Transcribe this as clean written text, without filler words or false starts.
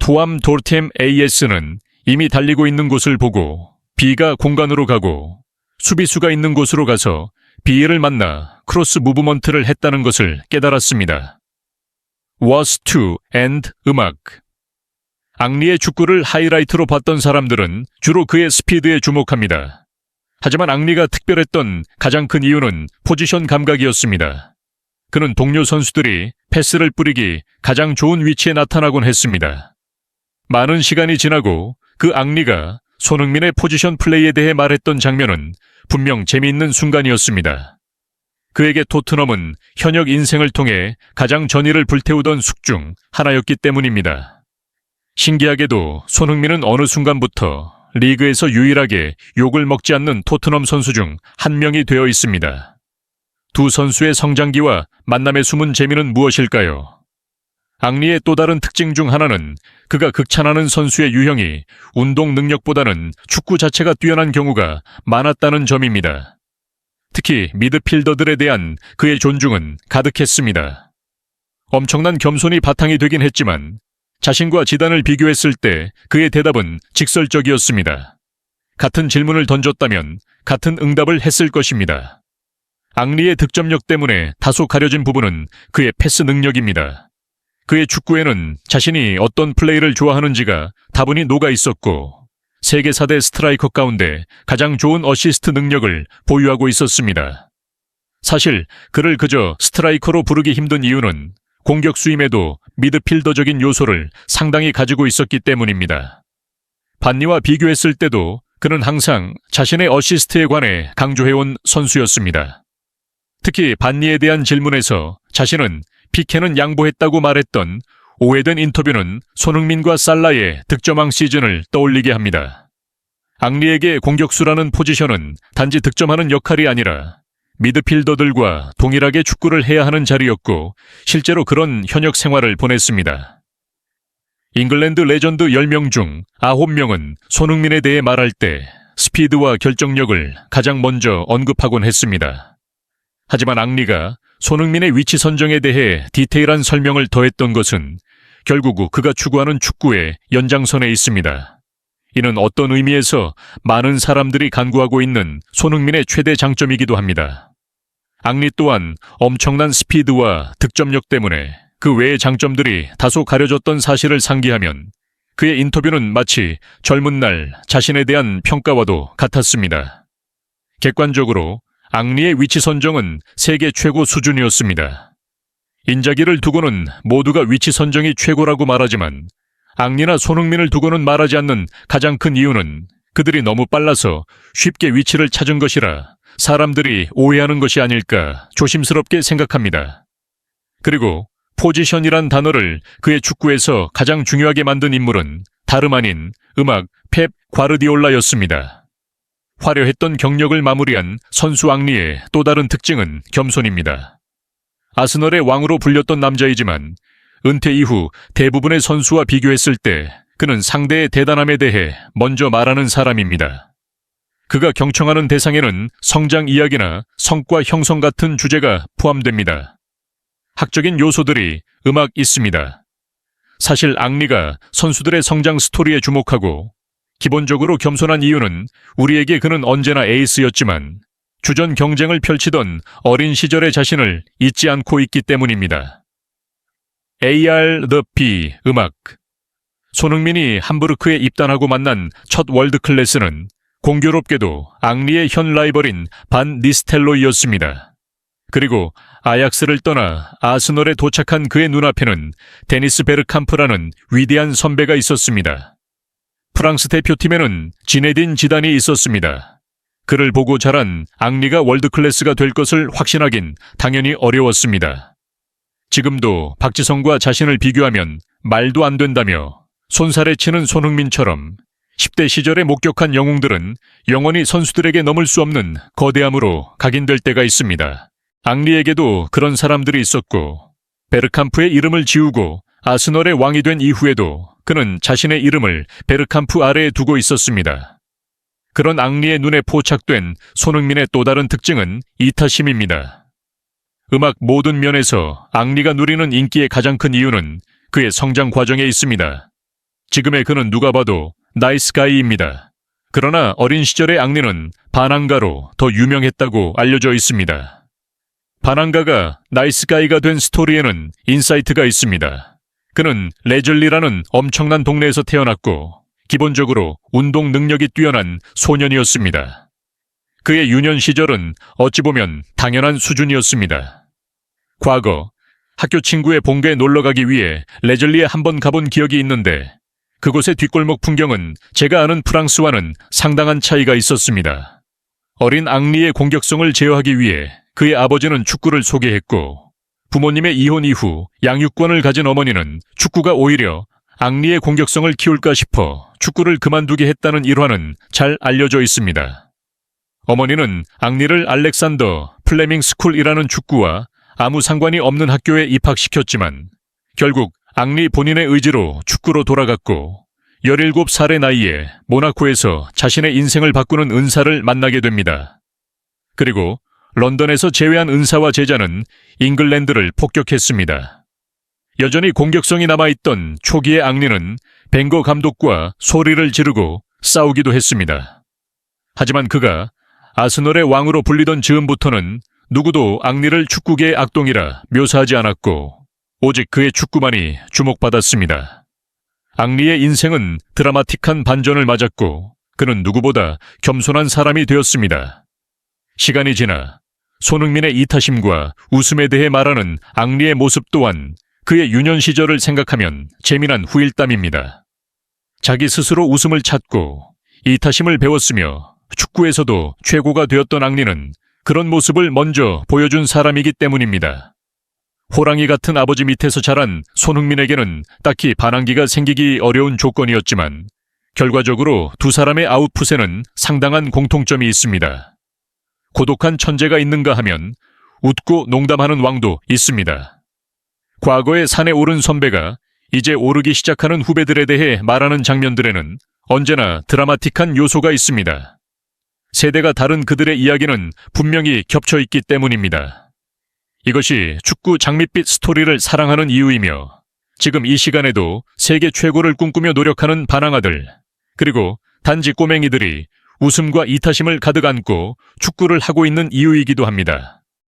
토암 돌템 AS는 이미 달리고 있는 곳을 보고 B가 공간으로 가고 수비수가 있는 곳으로 가서 B를 만나 크로스 무브먼트를 했다는 것을 깨달았습니다. was to and 음악. 앙리의 축구를 하이라이트로 봤던 사람들은 주로 그의 스피드에 주목합니다. 하지만 앙리가 특별했던 가장 큰 이유는 포지션 감각이었습니다. 그는 동료 선수들이 패스를 뿌리기 가장 좋은 위치에 나타나곤 했습니다. 많은 시간이 지나고 그 앙리가 손흥민의 포지션 플레이에 대해 말했던 장면은 분명 재미있는 순간이었습니다. 그에게 토트넘은 현역 인생을 통해 가장 전의를 불태우던 숙 중 하나였기 때문입니다. 신기하게도 손흥민은 어느 순간부터 리그에서 유일하게 욕을 먹지 않는 토트넘 선수 중 한 명이 되어 있습니다. 두 선수의 성장기와 만남의 숨은 재미는 무엇일까요? 앙리의 또 다른 특징 중 하나는 그가 극찬하는 선수의 유형이 운동 능력보다는 축구 자체가 뛰어난 경우가 많았다는 점입니다. 특히 미드필더들에 대한 그의 존중은 가득했습니다. 엄청난 겸손이 바탕이 되긴 했지만 자신과 지단을 비교했을 때 그의 대답은 직설적이었습니다. 같은 질문을 던졌다면 같은 응답을 했을 것입니다. 앙리의 득점력 때문에 다소 가려진 부분은 그의 패스 능력입니다. 그의 축구에는 자신이 어떤 플레이를 좋아하는지가 다분히 녹아 있었고 세계 4대 스트라이커 가운데 가장 좋은 어시스트 능력을 보유하고 있었습니다. 사실 그를 그저 스트라이커로 부르기 힘든 이유는 공격수임에도 미드필더적인 요소를 상당히 가지고 있었기 때문입니다. 반니와 비교했을 때도 그는 항상 자신의 어시스트에 관해 강조해온 선수였습니다. 특히 반니에 대한 질문에서 자신은 피케는 양보했다고 말했던 오해된 인터뷰는 손흥민과 살라의 득점왕 시즌을 떠올리게 합니다. 앙리에게 공격수라는 포지션은 단지 득점하는 역할이 아니라 미드필더들과 동일하게 축구를 해야 하는 자리였고 실제로 그런 현역 생활을 보냈습니다. 잉글랜드 레전드 10명 중 9명은 손흥민에 대해 말할 때 스피드와 결정력을 가장 먼저 언급하곤 했습니다. 하지만 앙리가 손흥민의 위치 선정에 대해 디테일한 설명을 더했던 것은 결국 그가 추구하는 축구의 연장선에 있습니다. 이는 어떤 의미에서 많은 사람들이 간구하고 있는 손흥민의 최대 장점이기도 합니다. 앙리 또한 엄청난 스피드와 득점력 때문에 그 외의 장점들이 다소 가려졌던 사실을 상기하면 그의 인터뷰는 마치 젊은 날 자신에 대한 평가와도 같았습니다. 객관적으로 앙리의 위치 선정은 세계 최고 수준이었습니다. 인자기를 두고는 모두가 위치 선정이 최고라고 말하지만 앙리나 손흥민을 두고는 말하지 않는 가장 큰 이유는 그들이 너무 빨라서 쉽게 위치를 찾은 것이라 사람들이 오해하는 것이 아닐까 조심스럽게 생각합니다. 그리고 포지션이란 단어를 그의 축구에서 가장 중요하게 만든 인물은 다름 아닌 음악 펩 과르디올라였습니다. 화려했던 경력을 마무리한 선수 앙리의 또 다른 특징은 겸손입니다. 아스널의 왕으로 불렸던 남자이지만 은퇴 이후 대부분의 선수와 비교했을 때 그는 상대의 대단함에 대해 먼저 말하는 사람입니다. 그가 경청하는 대상에는 성장 이야기나 성과 형성 같은 주제가 포함됩니다. 학적인 요소들이 음악 있습니다. 사실 앙리가 선수들의 성장 스토리에 주목하고 기본적으로 겸손한 이유는 우리에게 그는 언제나 에이스였지만 주전 경쟁을 펼치던 어린 시절의 자신을 잊지 않고 있기 때문입니다. AR-The-B 음악. 손흥민이 함부르크에 입단하고 만난 첫 월드클래스는 공교롭게도 앙리의 현 라이벌인 반 니스텔로이였습니다. 그리고 아약스를 떠나 아스널에 도착한 그의 눈앞에는 데니스 베르캄프라는 위대한 선배가 있었습니다. 프랑스 대표팀에는 지네딘 지단이 있었습니다. 그를 보고 자란 앙리가 월드클래스가 될 것을 확신하긴 당연히 어려웠습니다. 지금도 박지성과 자신을 비교하면 말도 안 된다며 손살에 치는 손흥민처럼 10대 시절에 목격한 영웅들은 영원히 선수들에게 넘을 수 없는 거대함으로 각인될 때가 있습니다. 앙리에게도 그런 사람들이 있었고 베르캄프의 이름을 지우고 아스널의 왕이 된 이후에도 그는 자신의 이름을 베르캄프 아래에 두고 있었습니다. 그런 앙리의 눈에 포착된 손흥민의 또 다른 특징은 이타심입니다. 음악 모든 면에서 앙리가 누리는 인기의 가장 큰 이유는 그의 성장 과정에 있습니다. 지금의 그는 누가 봐도 나이스 가이입니다. 그러나 어린 시절의 앙리는 반항가로 더 유명했다고 알려져 있습니다. 반항가가 나이스 가이가 된 스토리에는 인사이트가 있습니다. 그는 레즐리라는 엄청난 동네에서 태어났고 기본적으로 운동 능력이 뛰어난 소년이었습니다. 그의 유년 시절은 어찌 보면 당연한 수준이었습니다. 과거 학교 친구의 본가에 놀러가기 위해 레즐리에 한번 가본 기억이 있는데 그곳의 뒷골목 풍경은 제가 아는 프랑스와는 상당한 차이가 있었습니다. 어린 앙리의 공격성을 제어하기 위해 그의 아버지는 축구를 소개했고 부모님의 이혼 이후 양육권을 가진 어머니는 축구가 오히려 앙리의 공격성을 키울까 싶어 축구를 그만두게 했다는 일화는 잘 알려져 있습니다. 어머니는 앙리를 알렉산더 플레밍 스쿨이라는 축구와 아무 상관이 없는 학교에 입학시켰지만 결국 앙리 본인의 의지로 축구로 돌아갔고 17살의 나이에 모나코에서 자신의 인생을 바꾸는 은사를 만나게 됩니다. 그리고 런던에서 재회한 은사와 제자는 잉글랜드를 폭격했습니다. 여전히 공격성이 남아있던 초기의 앙리는 벵거 감독과 소리를 지르고 싸우기도 했습니다. 하지만 그가 아스널의 왕으로 불리던 즈음부터는 누구도 앙리를 축구계의 악동이라 묘사하지 않았고 오직 그의 축구만이 주목받았습니다. 앙리의 인생은 드라마틱한 반전을 맞았고 그는 누구보다 겸손한 사람이 되었습니다. 시간이 지나 손흥민의 이타심과 웃음에 대해 말하는 앙리의 모습 또한 그의 유년 시절을 생각하면 재미난 후일담입니다. 자기 스스로 웃음을 찾고 이타심을 배웠으며 축구에서도 최고가 되었던 앙리는 그런 모습을 먼저 보여준 사람이기 때문입니다. 호랑이 같은 아버지 밑에서 자란 손흥민에게는 딱히 반항기가 생기기 어려운 조건이었지만 결과적으로 두 사람의 아웃풋에는 상당한 공통점이 있습니다. 고독한 천재가 있는가 하면 웃고 농담하는 왕도 있습니다. 과거의 산에 오른 선배가 이제 오르기 시작하는 후배들에 대해 말하는 장면들에는 언제나 드라마틱한 요소가 있습니다. 세대가 다른 그들의 이야기는 분명히 겹쳐 있기 때문입니다. 이것이 축구 장밋빛 스토리를 사랑하는 이유이며 지금 이 시간에도 세계 최고를 꿈꾸며 노력하는 반항아들 그리고 단지 꼬맹이들이 웃음과 이타심을 가득 안고 축구를 하고 있는 이유이기도 합니다.